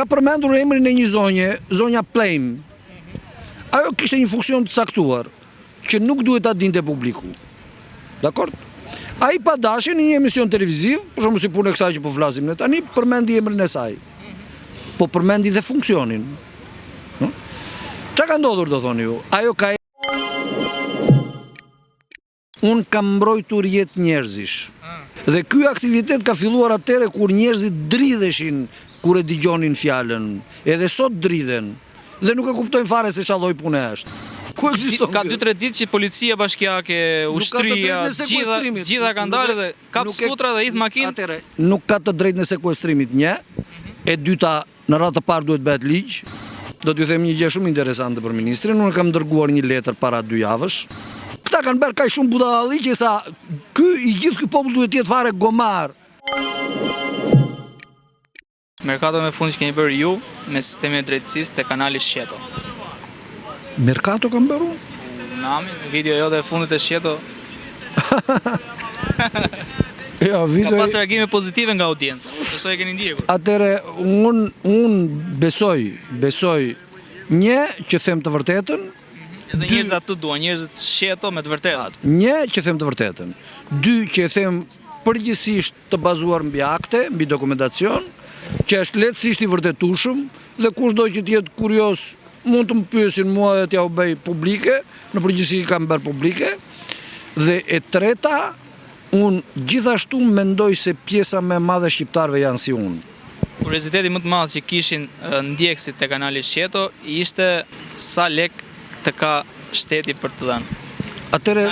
ka përmendur emrin e një zonje, zonja Plejm. Ajo kishte një funksion të caktuar, që nuk duhet ta dinte publiku. Dakor? Ai pa dashje në një emision televiziv, për shembull si punë e kësaj që po flasim ne tani, përmendi emrin e saj. Po përmendi dhe funksionin. Çka ka ndodhur do thoni ju? Ajo ka Unë kam mbrojtur jetë njerëzish. Dhe ky aktivitet ka filluar atëre kur njerëzit dridheshin kur e dëgjonin fjalën. Edhe sot dridhen. Dhe nuk e kuptojnë fare se çfarë lloj pune është. Ku ekziston? Ka 2-3 ditë që policia bashkiake, ushtria, gjitha kanë dalë dhe kap skutra dhe idh makinë. Atëre, nuk ka të drejtë në sekuestrimit, një. E dyta, në radhë të parë duhet bëhet ligj. Do t'ju them një gjë shumë interesante për ministrin. Unë kam dërguar një letër para 2 javësh. Këta kanë bërë kaq shumë budalli që sa i gjithë ky popull duhet të jetë fare gomar. Merkato me fund që keni bërë ju me sistemin e drejtësisë te kanali Shqeto. Merkato kam bërë? Nami, video jote e fundit e Shqeto. Ja, Ka pas reagime pozitive nga audienca. Besoj e keni ndjekur. Atëre, unë besoj një që them të vërtetën. Edhe njerëzit ato duan, njerëzit Shqeto me të vërtetë. Një që them të vërtetën. Dy që them përgjithsisht të bazuar mbi akte, mbi dokumentacion, që është lehtësisht i vërtetueshëm dhe kushdo që të jetë kurioz mund të më pyesin mua dhe t'ja u bëj publike, në përgjithësi kam bërë publike. Dhe e treta, unë gjithashtu mendoj se pjesa më e madhe shqiptarëve janë si unë. Kurioziteti më të madh që kishin ndjekësit te kanali Shqeto ishte sa lek të ka shteti për të dhënë. Atëre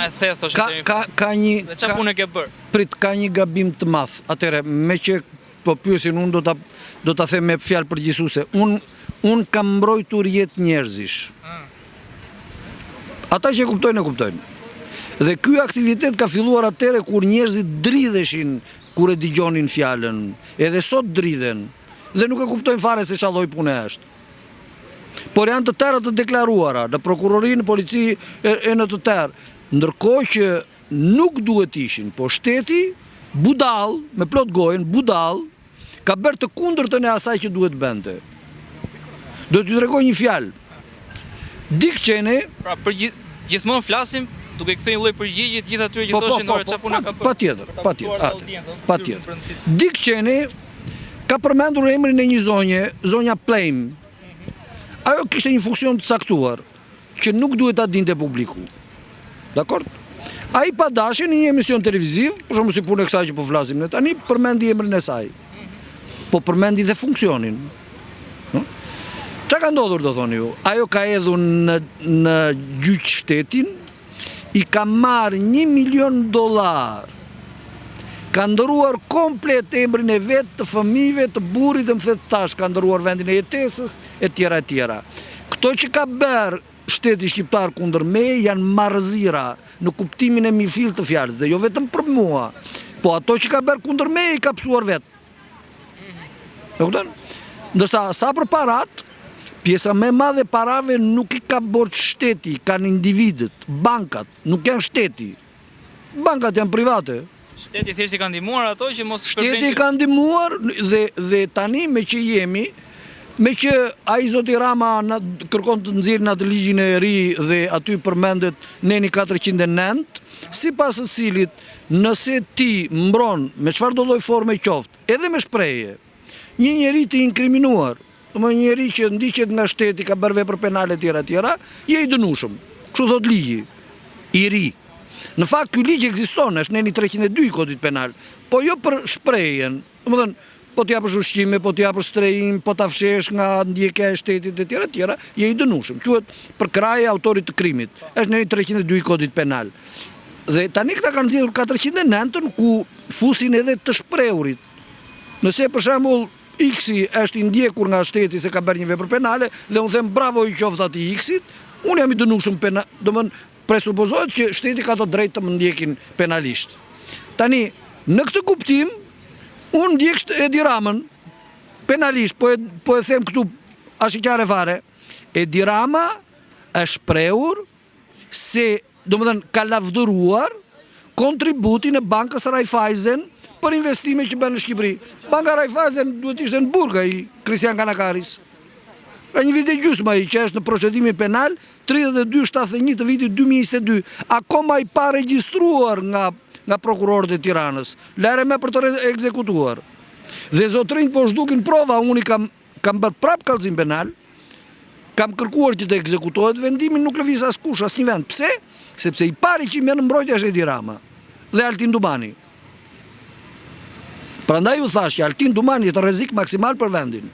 ka një çfarë punë ke bërë? Prit, ka një gabim të madh. Atëre, me që po pyesin unë do ta them me fjalë përgjithësuese. Unë kam mbrojtur jetë njerëzish. Ata që kuptojnë e kuptojnë. Dhe ky aktivitet ka filluar atëre kur njerëzit dridheshin kur e dëgjonin fjalën. Edhe sot dridhen. Dhe nuk e kuptojnë fare se çfarë lloj pune është. Por janë të tëra të deklaruara në prokurorinë, në polici e në të tërë. Ndërkohë që nuk duhet ishin, po shteti budall, me plot gojën, budall, ka bërë të kundërtën e asaj që duhet bënte. Do t'ju tregoj një fjalë. Dick Cheney, pra gjithmonë flasim duke kthyer një lloj përgjigje të gjithë atyre që thoshin ora çfarë punë ka bërë. Patjetër. Dick Cheney ka përmendur emrin e një zonje, zonja Plejm. Ajo kishte një funksion të caktuar, që nuk duhet ta dinte publiku. Dakor? Ai pa dashje në një emision televiziv, për shembull si punë e kësaj që po flasim ne tani, përmendi emrin e saj. Po përmendi dhe funksionin. Çka ka ndodhur do thoni ju? Ajo ka hedhur në gjyq shtetin, i ka marrë $1 milion. Ka ndëruar komplet emrin e vet, të fëmijëve, të burrit, të më tash, ka ndëruar vendin e jetesës, e tjera e tjera. Këto që ka bërë shteti shqiptar kundër meje janë marrëzira në kuptimin e mirëfillt të fjalës, dhe jo vetëm për mua, po ato që ka bërë kundër meje i ka psuar vet. E kupton? Ndërsa sa për parat, pjesa më e madhe e parave nuk i ka borx shteti, kanë individët, bankat, nuk janë shteti. Bankat janë private. Shteti thjesht i ka ndihmuar ato që mos shpërblejnë. Shteti i ka ndihmuar dhe tani me që jemi, me që ai zoti Rama kërkon të nxjerrin atë ligjin e ri dhe aty përmendet neni 409, sipas të cilit nëse ti mbron me çfarëdo lloj forme qoftë, edhe me shprehje, një njeri të inkriminuar, një njeri që ndiqet nga shteti, ka bërë vepra penale tjera, je i dënueshëm. Kështu thot ligji i ri. Në fakt, ky ligj ekziston, është neni 302 i kodit penal, po jo për shprehjen. Domethënë, po t'japësh ushqime, po t'japësh strehim, po ta fshesh nga ndjekja e shtetit e tjera, je i dënueshëm. Quhet përkraje autorit të krimit. Është neni 302 i kodit penal. Dhe tani këta kanë nxjerrur 409-ën ku fusin edhe të shprehurit. Nëse për shembull X-i është i ndjekur nga shteti se ka bërë një vepër penale dhe unë them bravo i qoftë atij X-it, unë jam i dënueshëm penal, domethënë presupozohet që shteti ka të drejtë të më ndjekin penalisht. Tani, në këtë kuptim, unë ndjek Edi Ramën penalisht, po e them këtu ashiqare fare. Edi Rama është shprehur se, domethënë, ka lavdëruar kontributin e Bankës Raiffeisen për investime që bën në Shqipëri. Banka Raiffeisen duhet ishte në burg ai Kristian Kanakaris. Ka një vit e gjysmë ai që është në procedimin penal 32/71 të vitit 2022, akoma i pa regjistruar nga prokurorët e Tiranës. Lere me për të ekzekutuar. Dhe zotrinj po zhdukin prova, unë kam bërë prap kallëzim penal, kam kërkuar që të ekzekutohet, vendimin nuk lëviz askush, asnjë vend. Pse? Sepse i pari që i merr në mbrojtje është Edi Rama dhe Altin Dumani. Prandaj u thash që Altin Dumani është rrezik maksimal për vendin.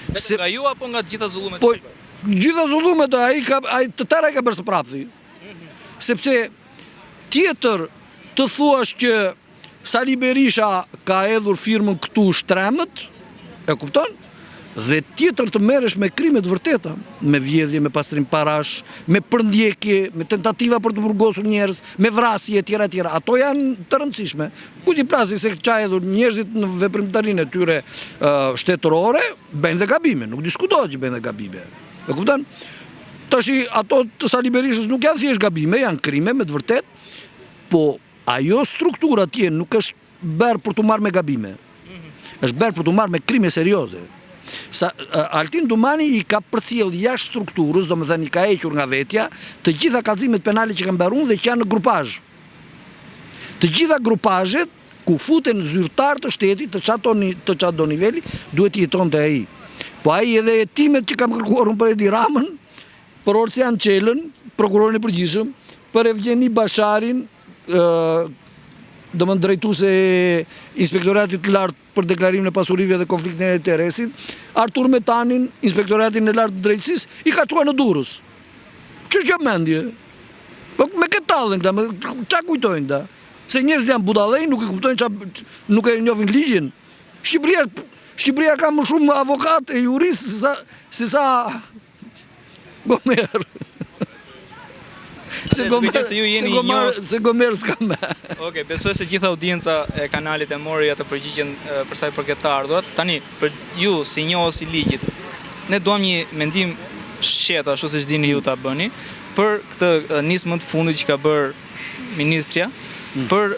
Nga ju apo nga të gjitha zullumet? Po, gjitha zullumet ai të tëra ka bërë së prapthi. Sepse tjetër të thuash që Sali Berisha ka hedhur firmën këtu shtremët, e kupton? Dhe tjetër të merresh me krime të vërteta, me vjedhje, me pastrim parash, me përndjekje, me tentativa për të burgosur njerëz, me vrasje etj. Ato janë të rëndësishme. Ku ti plasi se çka hedhur njerëzit në veprimtarinë e tyre shtetërore, bëjnë dhe gabime, nuk diskutohet që bëjnë dhe gabime. E kupton? Tashi ato të Sali Berishës nuk janë thjesht gabime, janë krime me të vërtet, po ajo struktura atje nuk është bërë për të marrë me gabime. Është bërë për të marrë me krime serioze. Altin Dumani i ka përcjell jashtë strukturës, domethënë i ka hequr nga vetja të gjitha kallëzimet penale që kanë bërë dhe që janë në grupazh. Të gjitha grupazhet ku futen zyrtar të shtetit të çdo niveli duhet të jetonte ai. Po ai edhe hetimet që kam kërkuar unë për Edi Ramën, për Orsian Çelën, prokurorin e përgjithshëm, për Evgjeni Basharin, domethënë drejtuese e Inspektoratit të Lartë për deklarimin e pasurive dhe konfliktin e interesit, Artur Metanin, Inspektoratin e Lartë të Drejtësisë, i ka çuar në Durrës. Ç'është mendje? Po me këtë tallën këta, ç'a kujtojnë këta? Se njerëzit janë budallëj, nuk e kuptojnë nuk e njohin ligjin. Shqipëria ka më shumë avokat e juristë se sa Gomer. Se Gomer s'ka me. Okej, besoj se gjitha audienca e kanalit e mori atë përgjigjen për sa i përket të ardhurat. Tani, për ju si njohës i ligjit, ne duam një mendim shqet, ashtu siç dini ju ta bëni, për këtë nismë të fundit që ka bërë ministrja për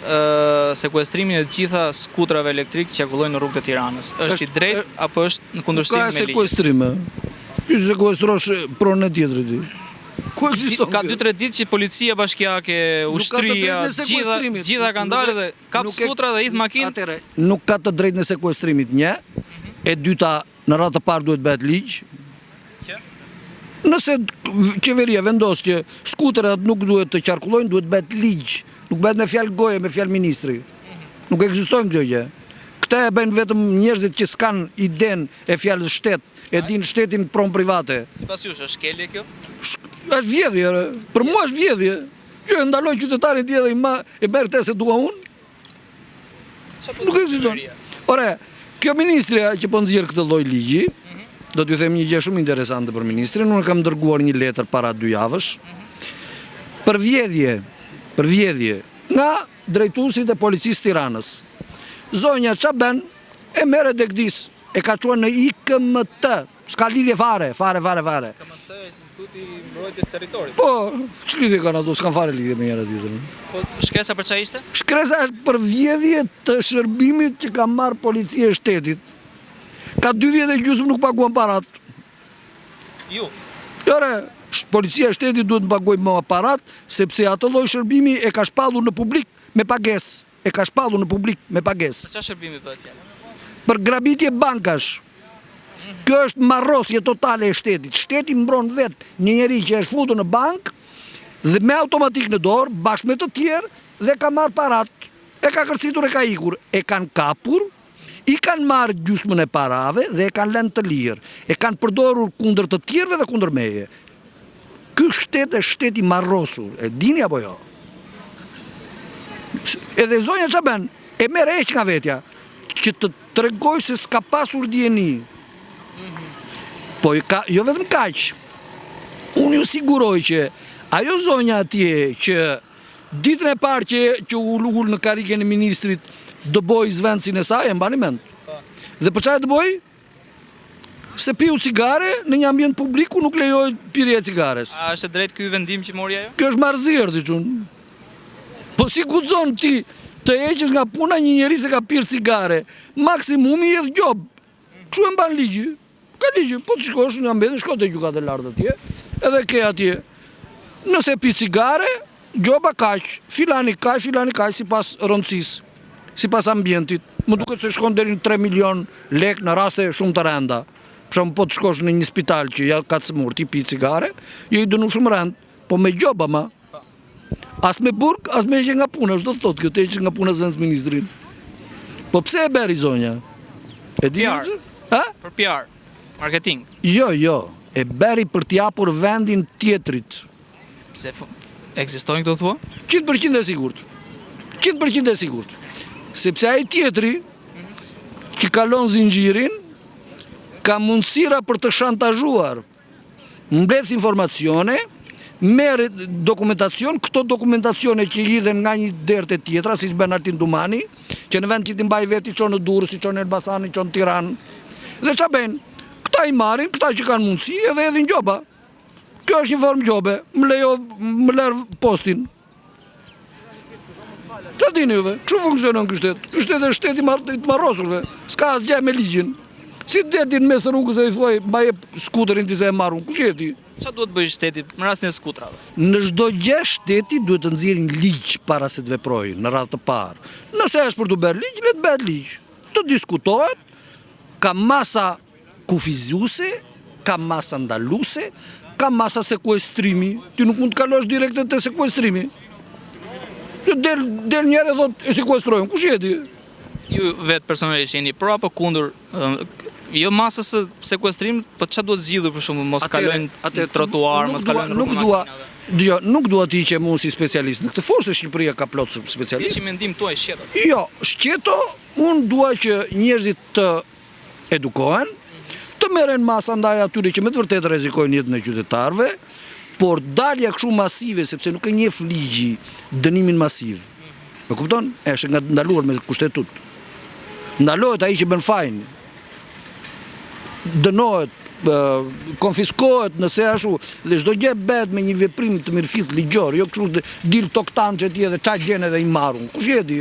sekuestrimin e të gjitha skutrave elektrikë që qarkullojnë në rrugët e Tiranës. Është i drejtë apo është në kundërshtim me ligjin? Ka sekuestrime. Ti sekuestrosh pronën e tjetrit. Ka 2-3 ditë që policia bashkiake, ushtria, gjitha kanë dalë dhe kap skutra dhe idh makinë. Nuk ka të drejtë në sekuestrimit, një. E dyta, në radhë të parë duhet bëhet ligj. Nëse qeveria vendos që skutrat nuk duhet të qarkullojnë, duhet bëhet ligj. Nuk bëhet me fjalë goje, me fjalë ministri. Nuk ekzistojnë kjo gjë. Këta e bëjnë vetëm njerëzit që s'kan iden e fjalës shtet, e din shtetin pron private. Sipas jush, është shkelje kjo? Është vjedhje, për mua është vjedhje. Që e ndaloj qytetarit tje dhe i merë te se dua unë. Nuk ekziston. Ore, kjo ministria që po nxjerr këtë lloj ligji, do t'ju them një gjë shumë interesante për ministrin, unë kam dërguar një letër para 2 javësh, për vjedhje nga drejtuesit e policisë Tiranës. Zonja qa ben, e mere dekdis, e ka qua në IKMT, s'ka lidhje fare. IKMT e Instituti Mbrojtjes Territorit. Po, ç'lidhje kanë ato, s'kan fare lidhje me njëra tjetrën. Po, shkresa për çfarë ishte? Shkresa është për vjedhje të shërbimit që ka marrë policia e shtetit. Ka 2 vjet e gjysmë nuk paguan parat. Ju? Jore, policia e shtetit duhet të paguajë më parat, sepse ato lloj shërbimi e ka shpallur në publik me pagesë. Për çfarë shërbimi bëhet fjalë? Për grabitje bankash. Kjo është marrosje totale e shtetit. Shteti mbron vetë një njeri që është futur në bank dhe me automatik në dorë, bashkë me të tjerë, dhe ka marrë parat. E ka kërcitur, e ka ikur. E kanë kapur, i kanë marrë gjysmën e parave dhe e kanë lënë të lirë. E kanë përdorur kundër të tjerëve dhe kundër meje. Ky shtet është shteti marrosur. E dini apo jo? Edhe zonja qa ben, e merë eq nga vetja, që të tregoj se s'ka pasur dijeni. Po jo vetëm kaq, unë ju siguroj që ajo zonja atje që ditën e parë që u lull në karikën e ministrit dëboj zvendësin e saj, e mbani mend. Dhe për çfarë dëboj? Se piu cigare në një ambient publik ku nuk lejoj pirje e cigares. A është drejt ky vendim që mori ajo? Kjo është marrëzirë, diçun. Po si guxon ti të heqësh nga puna një njeri se ka pirë cigare, maksimumi jedh gjobë. Kështu e mban ligji. Ka ligji, po të shkosh nga mbedin, shko të gjykatë e lartë atje, edhe ke atje. Nëse pi cigare, gjoba kaq, filani kaq, si pas rëndësisë, si pas ambientit. Më duket se shkon deri në 3 milion lek në raste shumë të renda. Për shembull, po të shkosh në një spital që ja ka cmur, ti pi cigare, je i dënu shumë rend, po me gjoba ma. As me burg, as me heqje nga puna, çdo të thotë kjo të heqësh nga puna zëvendës ministrin. Po pse e beri zonja? E di? PR. Ha? Për PR, marketing. Jo, e beri për t'japur vendin tjetrit. Pse ekzistojnë këto thua? 100% e sigurt. 100% e sigurt. Sepse ai tjetri që kalon zinxhirin ka mundësira për të shantazhuar. Mbledh informacione, merr dokumentacion, këto dokumentacione që lidhen nga një derë te tjetra, siç bën Altin Dumani, që në vend që ti mbaj veti çon në Durrës, çon në Elbasani, çon në Tiranë. Dhe ç'a bën? Këta i marrin, këta që kanë mundësi edhe edhin gjoba. Kjo është një formë gjobe, më lër postin. Ç'a dini juve? Çu funksionon ky shtet? Ky shtet është shteti i marrosurve. S'ka asgjë me ligjin. Si deti në mes rrugës e i thuaj, ma jep skuterin ti se e marrun, kush je ti? Çfarë duhet bëj shteti në rastin e skutrave? Në çdo gjë shteti duhet të nxjerrin ligj para se të veprojë në radhë të parë. Nëse është për të bërë ligj, le të bëhet ligj. Të diskutohet, ka masa kufizuese, ka masa ndaluese, ka masa sekuestrimi. Ti nuk mund të kalosh direkt te sekuestrimi. Se del njëre thot e sekuestrojmë, kush je ti? Ju vetë personalisht jeni pro apo kundër jo masës së sekuestrimit, po çfarë duhet zgjidhur për shembull, mos kalojnë trotuar, mos kalojnë rrugë. Nuk dua të hiqem unë si specialist në këtë. Forse Shqipëria ka plot specialistë. Hiqi mendim tuaj shqeto. Jo, shqeto, unë dua që njerëzit të edukohen, të merren masa ndaj atyre që me të vërtetë rrezikojnë jetën e qytetarëve, por dalja kështu masive, sepse nuk e njeh ligji dënimin masiv. E kupton? Është nga ndaluar me kushtetut. Ndalohet ai që bën fajin. Dënohet, konfiskohet nëse ashtu, dhe çdo gjë bëhet me një veprim të mirëfillt ligjor, jo kështu dil toktan që ti edhe ça gjen edhe i marrun. Kush je ti?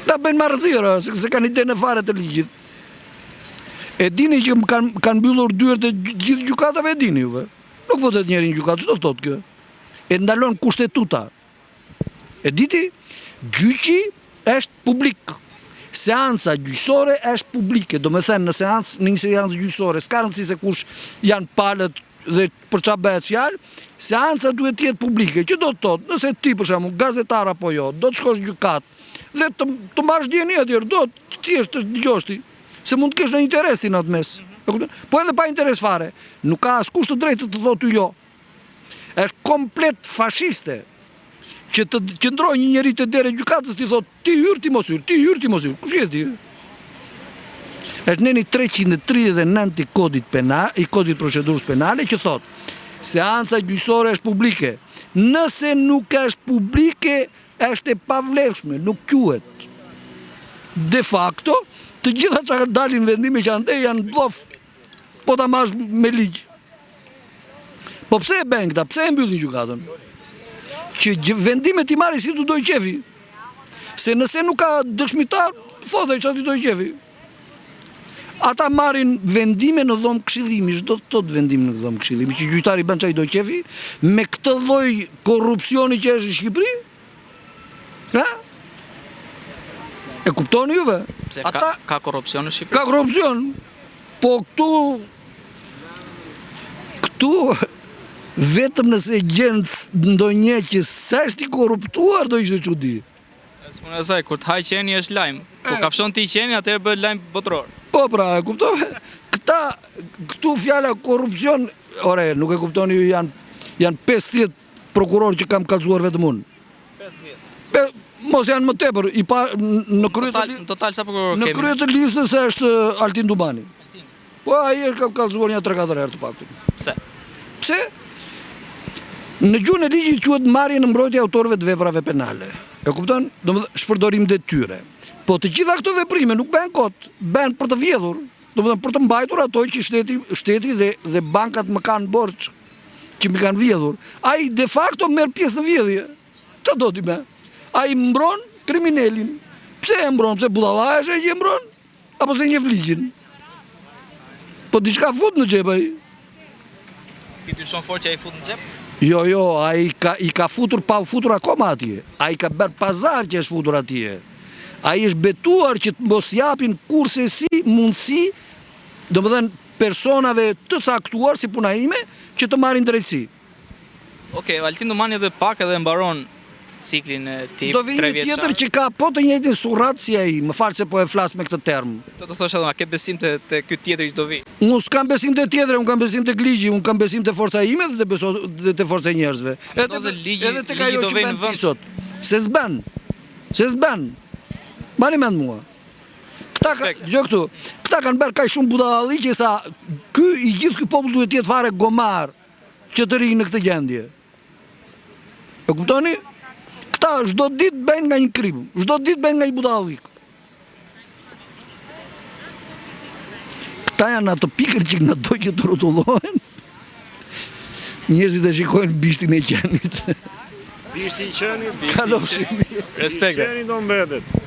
Ta bëjnë marrëzira, se kanë idenë fare të ligjit. E dini që kanë mbyllur dyert e gjithë gjykatave, e dini juve. Nuk votet njëri në gjykatë, ç'do thotë kjo? E ndalon kushtetuta. E diti, gjyqi është publik. Seanca gjyqësore është publike, do me thënë në një seancë gjyqësore, s'ka rëndësi se kush janë palët dhe për çfarë bëhet fjalë, seanca duhet të jetë publike. Që do të thotë, nëse ti për shembull gazetar apo jo, do të shkosh gjykatë dhe të marrësh dieni atje, do të thjesht të dëgjosh ti, se mund të kesh në interes ti në atë mes. Po edhe pa interes fare, nuk ka askush të drejtë të thotë jo. Është komplet fashiste. Që të qëndroj një njeri të dere gjykatës ti thot, ti hyr, ti mos hyr, ti hyr, ti mos hyr. Kush je ti? Është neni 339 i kodit penal, i kodit procedurës penale që thot, seanca gjyqësore është publike. Nëse nuk është publike, është e pavlefshme, nuk quhet. De facto, të gjitha që dalin vendime që ande janë blof, po ta marrësh me ligj. Po pse e bën këta? Pse e mbyllin gjykatën? Që vendimet i marri si të doj qefi. Se nëse nuk ka dëshmitar, thotë që ati doj qefi. Ata marrin vendime në dhomë këshillimi, çdo të thotë vendim në dhomë këshillimi, që gjyqtari bën çaj doj qefi, me këtë lloj korrupsioni që është në Shqipëri? Ha? E kuptoni juve? Pse ka korrupsion në Shqipëri? Ka korrupsion. Po këtu vetëm nëse gjen ndonjë që s'është i korruptuar do ishte çudi. S'mund të thaj kur të haj qeni është lajm. Kur kafshon ti qeni atëherë bëhet lajm botror. Po pra, e kuptove? Këtu fjala korrupsion, ore, nuk e kuptoni ju janë 50 prokurorë që kam kallzuar vetëm unë. 50. Mos janë më tepër, në total sa prokurorë kemi? Në krye të listës është Altin Dumani. Po ai është kam kallzuar një 3-4 herë të paktën. Pse? Pse? Në gjuhën e ligjit quhet marrje në mbrojtje autorëve të veprave penale. E kupton? Domethënë shpërdorim detyre. Po të gjitha këto veprime nuk bëhen kot, bëhen për të vjedhur, domethënë për të mbajtur ato që shteti dhe bankat më kanë borxh që më kanë vjedhur. Ai de facto merr pjesë në vjedhje. Çfarë do ti më? ai mbron kriminalin. Pse e mbron? Pse budalla është që e mbron? Apo se njeh ligjin? Po diçka fut në xhep ai. Ti ty shon fort që ai fut në xhep? Jo, i ka futur pa u futur akoma atje. Ai ka bërë pazar që është futur atje. Ai është betuar që të mos japin kurse si mundësi, domethënë personave të caktuar si puna ime që të marrin drejtësi. Okej, Valentin Domani edhe pak edhe mbaron ciklin e tij 3 Do vi një tjetër që ka po të njëjtin surrat si ai, më fal se po e flas me këtë term. Të thosha edhe, a ke besim te ky tjetri që do vi? Unë s'kam besim te tjetri, unë kam besim te ligji, unë kam besim te forca ime dhe te forca e njerëzve. Edhe tek ajo që bën ti sot. Se s'bën. Mbani mend mua. Këta kanë bërë kaq shumë budalli që sa i gjithë ky popull duhet të jetë fare gomar që të rinë në këtë gjendje. E kuptoni? Këta çdo ditë bëjnë nga një krim, çdo ditë bëjnë nga një budallik. Këta janë ato pikër që nga do që të rrotullohen. Njerëzit e shikojnë bishtin e qenit. Bishti i qenit, Kalofshimi. Respekt. qeni do mbetet.